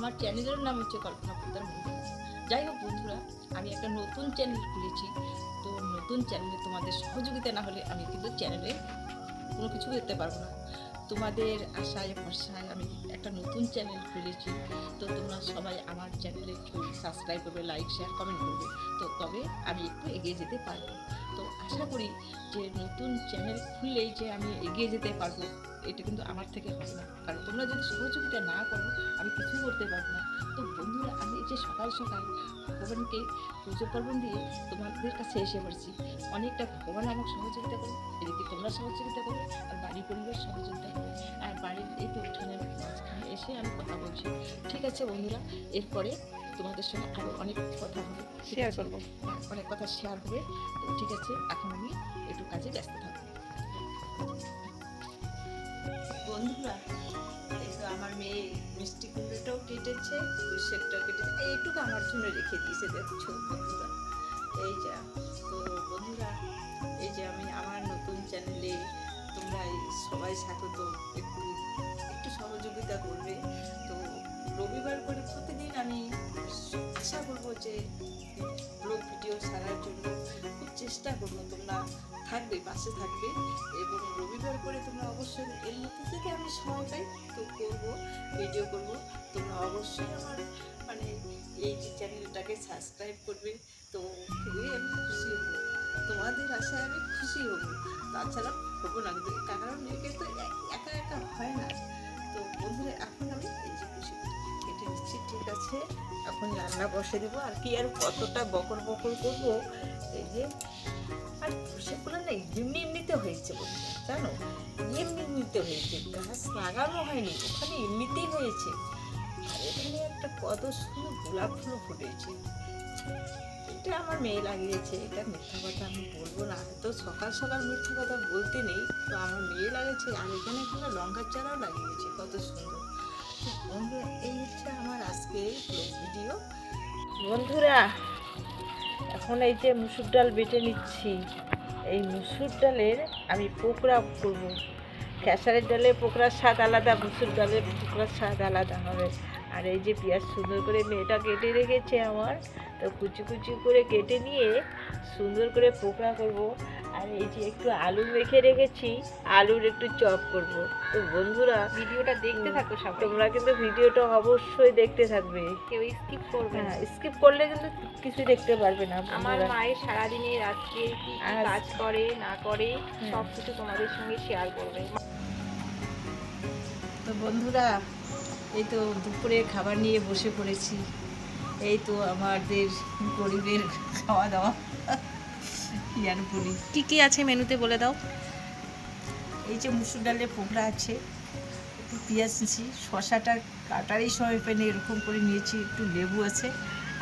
আমার চ্যানেলের নাম হচ্ছে কল্পনা পোদ্দার মন্দির। যাই হোক বন্ধুরা, আমি একটা নতুন চ্যানেল খুলেছি। তো নতুন চ্যানেলে তোমাদের সহযোগিতা না হলে আমি কিন্তু চ্যানেলে কোনো কিছু করতে পারবো না। তোমাদের আশায় ভরসায় আমি একটা নতুন চ্যানেল খুলেছি। তো তোমরা সবাই আমার চ্যানেলে একটু সাবস্ক্রাইব করবে, লাইক শেয়ার কমেন্ট করবে। তো তবে আমি একটু এগিয়ে যেতে পারবো। তো আশা করি যে নতুন চ্যানেল খুললেই যে আমি এগিয়ে যেতে পারবো, এটা কিন্তু আমার থেকে হবে না। কারণ তোমরা যদি সহযোগিতা না করো আমি কিছুই করতে পারবো না। তো বন্ধুরা, আমি এই যে সকাল সকাল ভগবানকে পুজো পার্বণ দিয়ে তোমাদের কাছে এসে পড়ছি। অনেকটা ভগবান আমাকে সহযোগিতা করো, এদিকে তোমরা সহযোগিতা করো, আর বাড়ির পরিবার সহযোগিতা করো। আর বাড়ির এই তো উঠানের মাঝখানে এসে আমি কথা বলছি। ঠিক আছে বন্ধুরা, এরপরে তোমাদের সঙ্গে আরও অনেক কথা হবে, শেয়ার করবো। অনেক কথা শেয়ার হবে। তো ঠিক আছে, এখন আমি একটু কাজে ব্যস্ত থাকবো। বন্ধুরা, এই তো আমার মেয়ে মিষ্টি কুমড়োটাও কেটেছে, কুশেরটাও কেটেছে, এইটুকু আমার জন্য রেখে দিয়েছে। দেখছো বন্ধুরা, এই যা। তো বন্ধুরা, এই যে আমি আমার নতুন চ্যানেলে তোমরা সবাই স্বাগত, একটু একটু সহযোগিতা করবে। তো রবিবার করে প্রতিদিন আমি আশা করবো যে ব্লগ ভিডিও ছাড়ার জন্য খুব চেষ্টা করবো। তোমরা থাকবে, পাশে থাকবে, এবং রবিবার করে তোমরা অবশ্যই এর মধ্যে থেকে আমি সময় পাই তো করবো, ভিডিও করব। তোমরা অবশ্যই আমার মানে এই যে চ্যানেলটাকে সাবস্ক্রাইব করবে। তো খুবই আমি খুশি হব, তোমাদের আশায় আমি খুশি হব, তাছাড়া হবো না। কিন্তু কারণ একে তো একা একা হয় না। তো বন্ধুরা, এখন আমি এই যে খুশি কেটে নিচ্ছি। ঠিক আছে, এখন রান্না বসে দেবো। আর কি আর কতটা বকর বকর করবো। এই যে আর সেগুলো না এমনিতে হয়েছে বন্ধুরা, জানো, এমনিতে হয়েছে, গাছ লাগানো হয়নি, ওখানে এমনিতেই হয়েছে। আর এখানে একটা কত সুন্দর গোলাপ ফুল ফুটেছে, এটা আমার মেয়ে লাগিয়েছে। এটা মিথ্যা কথা আমি বলবো না, তো সকাল সকাল মিথ্যা কথা বলতে নেই। তো আমার মেয়ে লাগিয়েছে, আর এখানে একটা লঙ্কার চারাও লাগিয়েছে, কত সুন্দর। বন্ধুরা, এই হচ্ছে আমার আজকে ভিডিও। বন্ধুরা, এখন এই যে মুসুর ডাল বেটে নিচ্ছি। এই মুসুর ডালের আমি পোকড়া করবো। খেসারের ডালের পোকড়ার স্বাদ আলাদা, মুসুর ডালের পোকড়ার স্বাদ আলাদা হবে। আর এই যে পেঁয়াজ সুন্দর করে মেয়েটা কেটে রেখেছে আমার, তো কুচি কুচি করে কেটে নিয়ে সুন্দর করে পোকড়া করব। আর এই যে একটু আলু মেখে রেখেছি, আলুর একটু চপ করব। তো বন্ধুরা, ভিডিওটা দেখতে থাকো সবাই। তোমরা কিন্তু ভিডিওটা অবশ্যই দেখতে থাকবে, কেউ স্কিপ করবে না। স্কিপ করলে কিন্তু কিছু দেখতে পারবে না। আমার মায়ের সারাদিনে রাত্রে কি কাজ করে না করে সব কিছু তোমাদের সঙ্গে শেয়ার করবে। তো বন্ধুরা, এই তো দুপুরে খাবার নিয়ে বসে পড়েছি। এই তো আমাদের গরিবের খাওয়া দাওয়া, কি আর বলি। কি কি আছে মেনুতে বলে দাও। এই যে মুসুর ডালের পোকড়া আছে, একটু পেঁয়াজ নিয়েছি, শশাটা কাটারই সময় পেনে এরকম করে নিয়েছি, একটু লেবু আছে,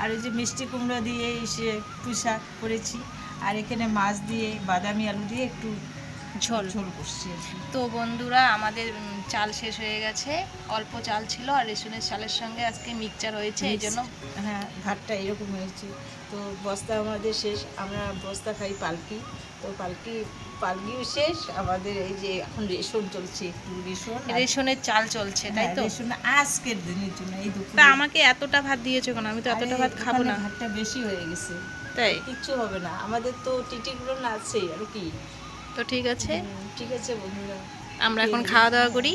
আর এই যে মিষ্টি কুমড়া দিয়ে সে পুঁই শাক করেছি, আর এখানে মাছ দিয়ে বাদামি আলু দিয়ে একটু ঝোল ঝোল করছি আর কি। তো বন্ধুরা, আমাদের চাল শেষ হয়ে গেছে, অল্প চাল ছিল, আর রেশনের চালের সঙ্গে আজকে মিক্সচার হয়েছে, এই জন্য হ্যাঁ, ভাতটা এরকম হয়েছে। তো বস্তা আমাদের শেষ, আমরা বস্তা খাই পালকি। তো পালকিও শেষ আমাদের। এই যে এখন রেশন চলছে, একটু রেশনের চাল চলছে, তাই তো? রেশন আজকের দিনের জন্য। এই দুপুরে তা আমাকে এতটা ভাত দিয়েছো কেন? আমি তো এতটা ভাত খাবো না। ভাতটা বেশি হয়ে গেছে, তাই কিচ্ছু হবে না, আমাদের তো টিটিগুলো না আছেই, আর কি। তো ঠিক আছে, ঠিক আছে বন্ধুরা, আমরা এখন খাওয়া দাওয়া করি।